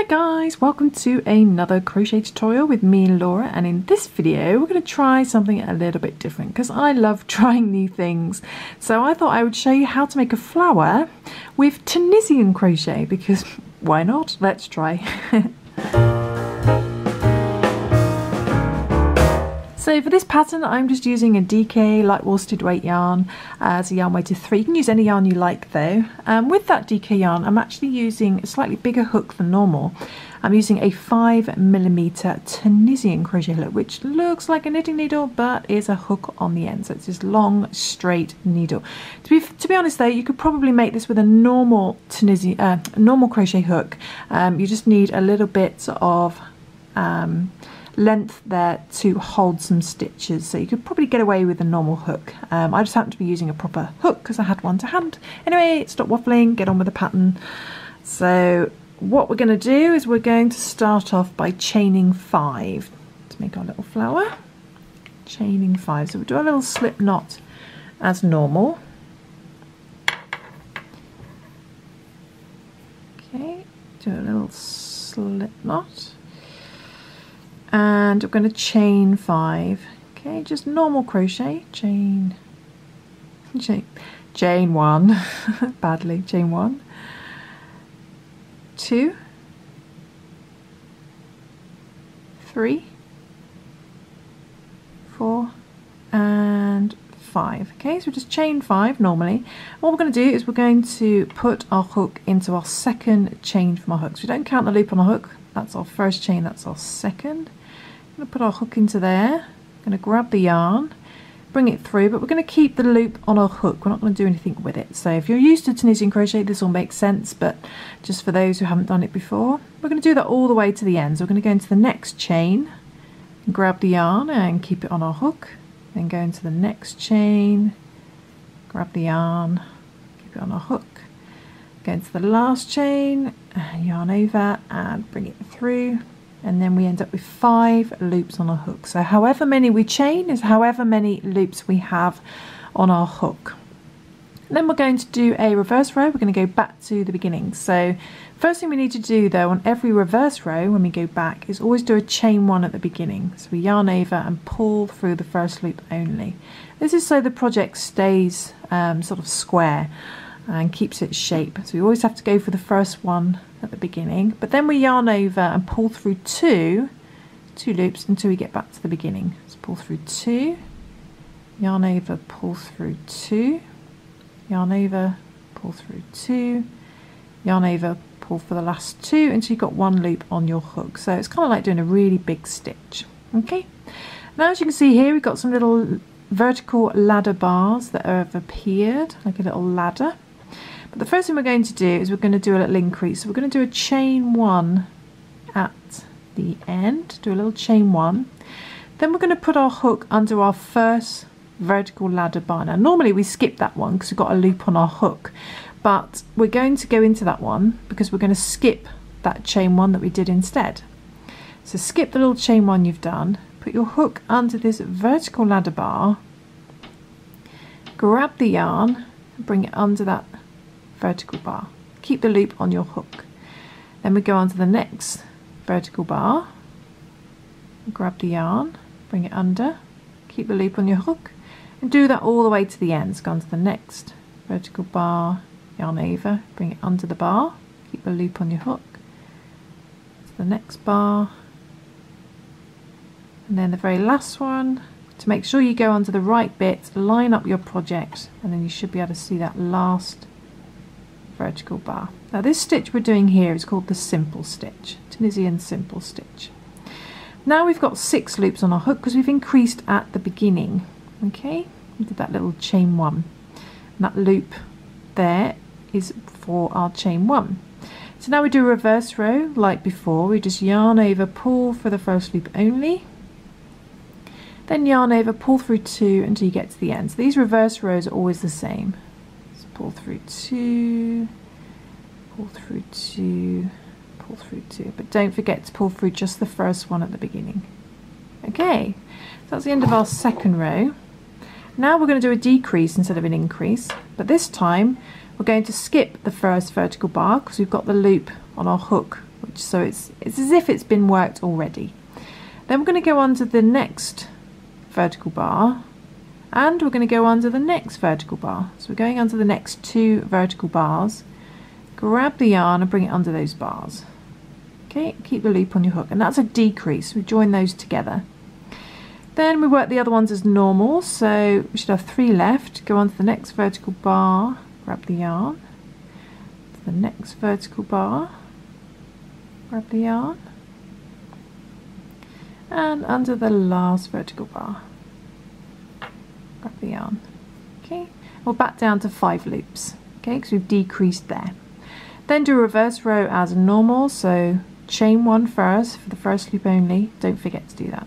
Hi guys, welcome to another crochet tutorial with me, Laura, and in this video we're going to try something a little bit different because I love trying new things. So I thought I would show you how to make a flower with Tunisian crochet because why not? Let's try. So for this pattern I'm just using a DK light worsted weight yarn as a yarn weight of 3. You can use any yarn you like though. With that DK yarn I'm actually using a slightly bigger hook than normal. I'm using a 5mm Tunisian crochet hook, which looks like a knitting needle but is a hook on the end, so it's this long straight needle. To be honest though, you could probably make this with a normal normal crochet hook. You just need a little bit of length there to hold some stitches, so you could probably get away with a normal hook. I just happened to be using a proper hook because I had one to hand. Anyway, stop waffling, get on with the pattern. So what we're going to do is we're going to start off by chaining 5 to make our little flower. Chaining 5, so we'll do a little slip knot as normal. Okay, do a little slip knot. And we're going to chain 5. Okay, just normal crochet, chain 1, badly, chain 1, 2, 3, 4, and 5. Okay, so just chain 5 normally. What we're going to do is we're going to put our hook into our second chain from our hook. So we don't count the loop on our hook. That's our first chain, that's our second. I'm going to put our hook into there. I'm going to grab the yarn, bring it through, but we're going to keep the loop on our hook. We're not going to do anything with it. So if you're used to Tunisian crochet, this will make sense, but just for those who haven't done it before, we're going to do that all the way to the end. So we're going to go into the next chain, and grab the yarn and keep it on our hook, then go into the next chain, grab the yarn, keep it on our hook, go into the last chain, yarn over and bring it through. And then we end up with 5 loops on our hook. So however many we chain is however many loops we have on our hook. And then we're going to do a reverse row. We're going to go back to the beginning. So first thing we need to do though on every reverse row when we go back is always do a chain 1 at the beginning. So we yarn over and pull through the first loop only. This is so the project stays sort of square and keeps its shape. So we always have to go for the first one at the beginning, but then we yarn over and pull through two loops until we get back to the beginning. So pull through 2, yarn over, pull through 2, yarn over, pull through 2, yarn over, pull for the last 2 until you've got 1 loop on your hook. So it's kind of like doing a really big stitch. Okay, now as you can see here we've got some little vertical ladder bars that have appeared like a little ladder. But the first thing we're going to do is we're going to do a little increase. So we're going to do a chain 1 at the end, do a little chain 1. Then we're going to put our hook under our first vertical ladder bar. Now normally we skip that one because we've got a loop on our hook, but we're going to go into that one because we're going to skip that chain 1 that we did instead. So skip the little chain 1 you've done, put your hook under this vertical ladder bar, grab the yarn and bring it under that vertical bar. Keep the loop on your hook. Then we go on to the next vertical bar, grab the yarn, bring it under, keep the loop on your hook, and do that all the way to the end. So go on to the next vertical bar, yarn over, bring it under the bar, keep the loop on your hook, to the next bar, and then the very last one. To make sure you go under the right bit, line up your project, and then you should be able to see that last vertical bar. Now this stitch we're doing here is called the simple stitch, Tunisian simple stitch. Now we've got 6 loops on our hook because we've increased at the beginning. Okay, we did that little chain 1. And that loop there is for our chain 1. So now we do a reverse row like before. We just yarn over, pull for the first loop only. Then yarn over, pull through 2 until you get to the end. So these reverse rows are always the same. So pull through 2, pull through 2, pull through 2. But don't forget to pull through just the first one at the beginning. Okay, so that's the end of our second row. Now we're going to do a decrease instead of an increase, but this time we're going to skip the first vertical bar because we've got the loop on our hook stitch, so it's as if it's been worked already. Then we're going to go onto the next vertical bar, and we're going to go under the next vertical bar. So we're going under the next 2 vertical bars, grab the yarn and bring it under those bars. Okay, keep the loop on your hook, and that's a decrease. We join those together. Then we work the other ones as normal, so we should have 3 left. Go onto the next vertical bar, grab the yarn, to the next vertical bar, grab the yarn, and under the last vertical bar, grab the yarn. Okay, we're back down to 5 loops, okay, because we've decreased there. Then do a reverse row as normal, so chain 1 first for the first loop only, don't forget to do that.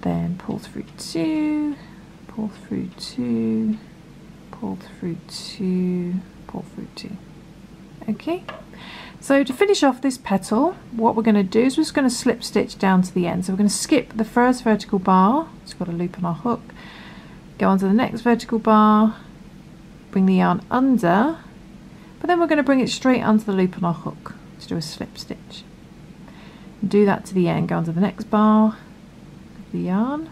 Then pull through 2, pull through 2, pull through 2, pull through 2. Okay, so to finish off this petal, what we're going to do is we're just going to slip stitch down to the end. So we're going to skip the first vertical bar, it's got a loop on our hook, go on to the next vertical bar, bring the yarn under, but then we're going to bring it straight under the loop on our hook to do a slip stitch. Do that to the end, go on to the next bar, the yarn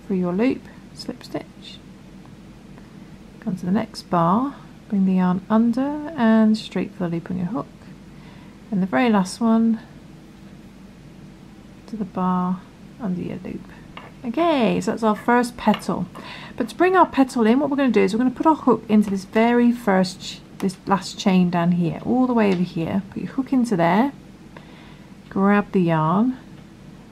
through your loop, slip stitch, go to the next bar, bring the yarn under and straight for the loop on your hook, and the very last one to the bar under your loop. Okay, so that's our first petal. But to bring our petal in, what we're going to do is we're going to put our hook into this very first, this last chain down here, all the way over here. Put your hook into there, grab the yarn,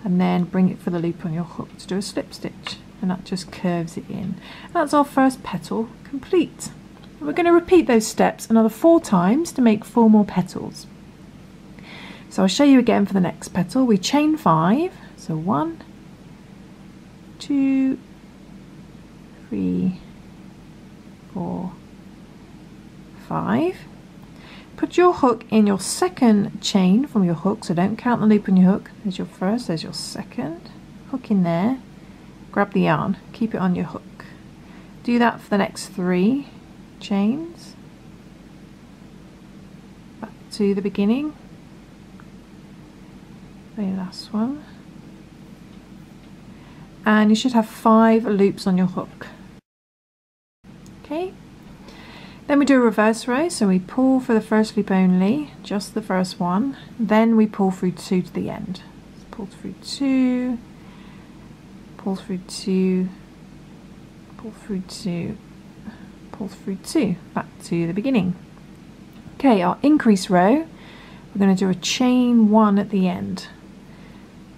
and then bring it for the loop on your hook to do a slip stitch, and that just curves it in. And that's our first petal complete. And we're going to repeat those steps another 4 times to make 4 more petals. So I'll show you again for the next petal. We chain 5, so 1, 2, 3, 4, 5. Put your hook in your second chain from your hook, so don't count the loop on your hook. There's your first, there's your second. Hook in there, grab the yarn, keep it on your hook. Do that for the next 3 chains. Back to the beginning. Very last one. And you should have 5 loops on your hook. Okay. Then we do a reverse row, so we pull for the first loop only, just the first one, then we pull through 2 to the end. So pull through 2, pull through 2, pull through 2, pull through 2, back to the beginning. Okay, our increase row, we're going to do a chain 1 at the end.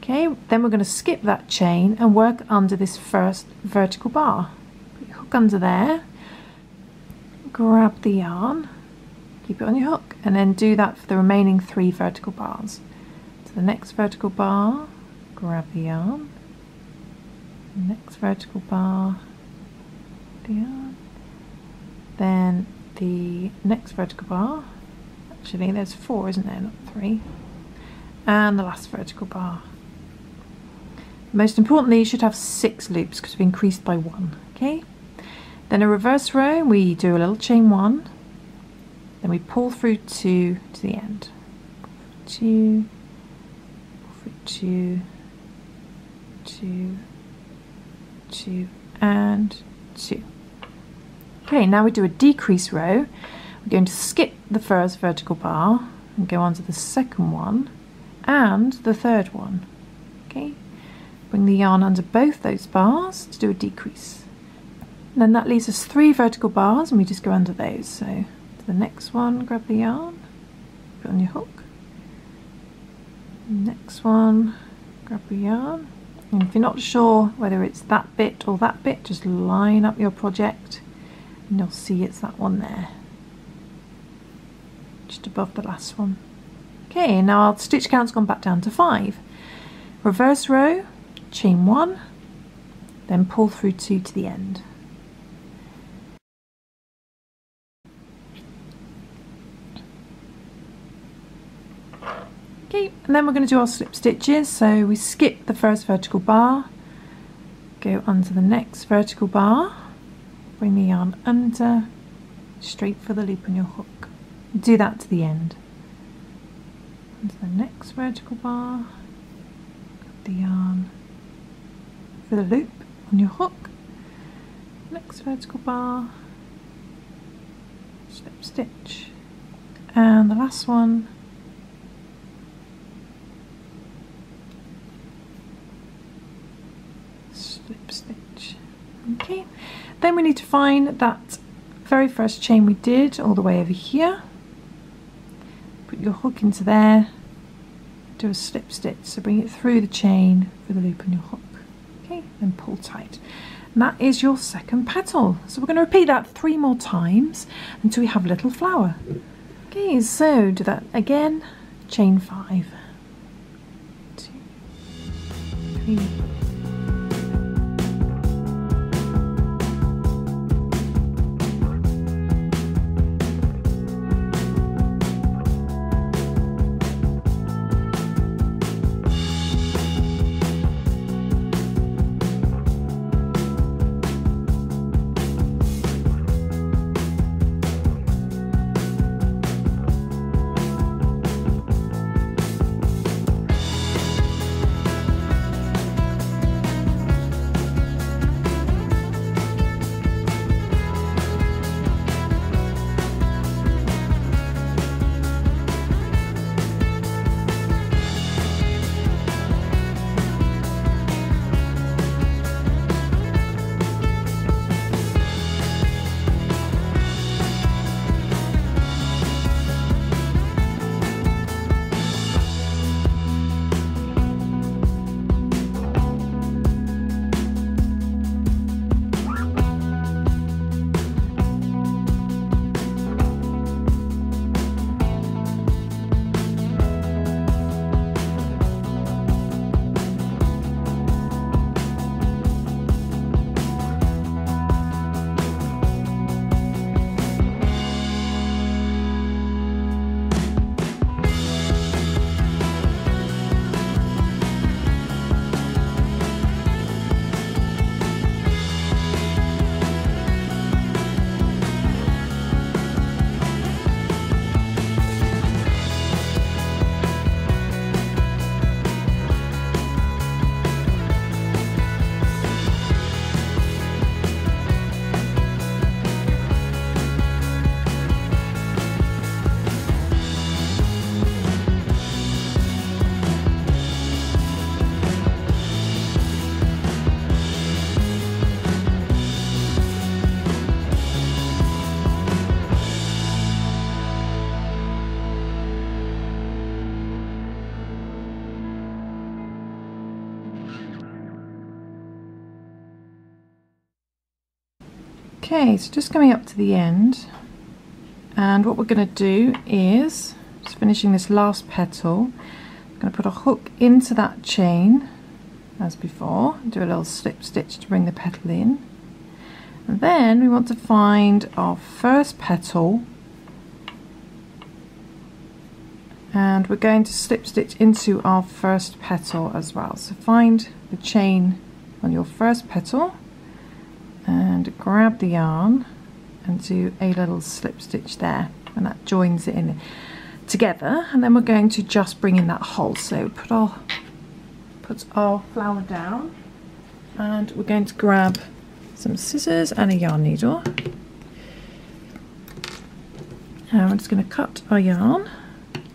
Okay, then we're going to skip that chain and work under this first vertical bar. Put your hook under there, grab the yarn, keep it on your hook, and then do that for the remaining 3 vertical bars. To the next vertical bar, grab the yarn, next vertical bar, the yarn, then the next vertical bar, actually there's 4 isn't there, not 3, and the last vertical bar. Most importantly, you should have 6 loops because we've increased by 1. Okay. Then a reverse row, we do a little chain 1, then we pull through 2 to the end. 2, pull through 2, 2, 2, and 2. Okay, now we do a decrease row. We're going to skip the first vertical bar and go on to the second one and the third one. Okay, bring the yarn under both those bars to do a decrease. And then that leaves us 3 vertical bars, and we just go under those. So to the next one, grab the yarn, put it on your hook. Next one, grab the yarn. And if you're not sure whether it's that bit or that bit, just line up your project and you'll see it's that one there, just above the last one. Okay, now our stitch count's gone back down to 5. Reverse row, chain 1, then pull through 2 to the end. Okay, and then we're going to do our slip stitches. So we skip the first vertical bar, go onto the next vertical bar, bring the yarn under, straight for the loop on your hook. Do that to the end. into the next vertical bar, the yarn for the loop on your hook, next vertical bar, slip stitch, and the last one, slip stitch. Okay, then we need to find that very first chain we did all the way over here. Put your hook into there, do a slip stitch, so bring it through the chain for the loop on your hook. Okay, then pull tight. And that is your second petal. So we're going to repeat that 3 more times until we have a little flower. Okay, so do that again, chain 5, 2, 3. Okay, so just coming up to the end, and what we're going to do is, just finishing this last petal, I'm going to put a hook into that chain as before, do a little slip stitch to bring the petal in, and then we want to find our first petal, and we're going to slip stitch into our first petal as well. So find the chain on your first petal and grab the yarn and do a little slip stitch there, and that joins it in together, and then we're going to just bring in that hole. So put our flower down, and we're going to grab some scissors and a yarn needle, and we're just going to cut our yarn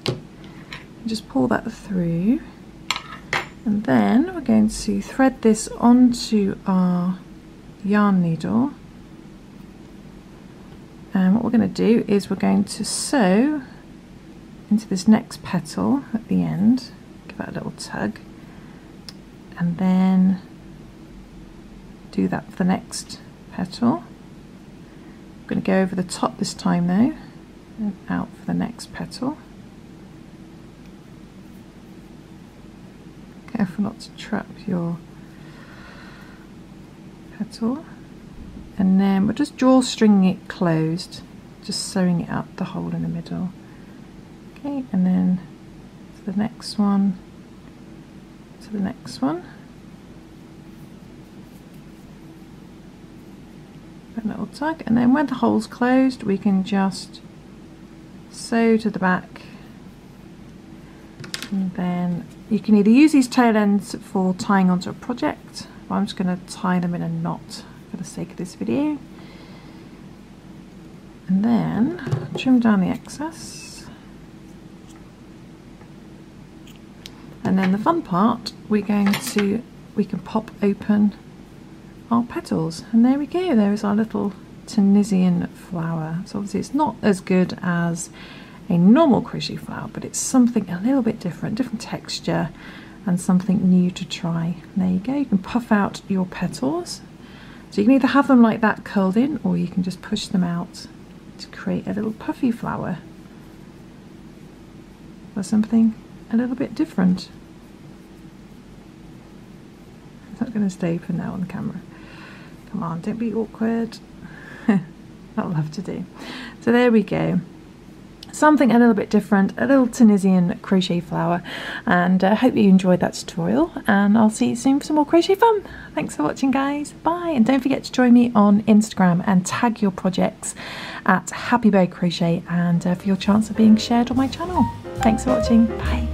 and just pull that through, and then we're going to thread this onto our yarn needle, and what we're going to do is we're going to sew into this next petal at the end, give that a little tug, and then do that for the next petal. I'm going to go over the top this time though, and out for the next petal. Careful not to trap your petal, and then we're just drawstringing it closed, just sewing it up the hole in the middle. Okay, and then to the next one, to the next one, a little tug, and then when the hole's closed we can just sew to the back And then you can either use these tail ends for tying onto a project, or I'm just going to tie them in a knot for the sake of this video. And then trim down the excess. And then the fun part, we can pop open our petals, and there we go, there is our little Tunisian flower. So obviously it's not as good as a normal crochet flower, but it's something a little bit different, different texture, and something new to try. And there you go, you can puff out your petals. So you can either have them like that curled in, or you can just push them out to create a little puffy flower or something a little bit different. It's not going to stay open now on the camera. Come on, don't be awkward. That'll have to do. So there we go. Something a little bit different, a little Tunisian crochet flower, and I hope you enjoyed that tutorial, and I'll see you soon for some more crochet fun. Thanks for watching, guys. Bye, and don't forget to join me on Instagram and tag your projects at Happy Bird Crochet, and for your chance of being shared on my channel. Thanks for watching. Bye.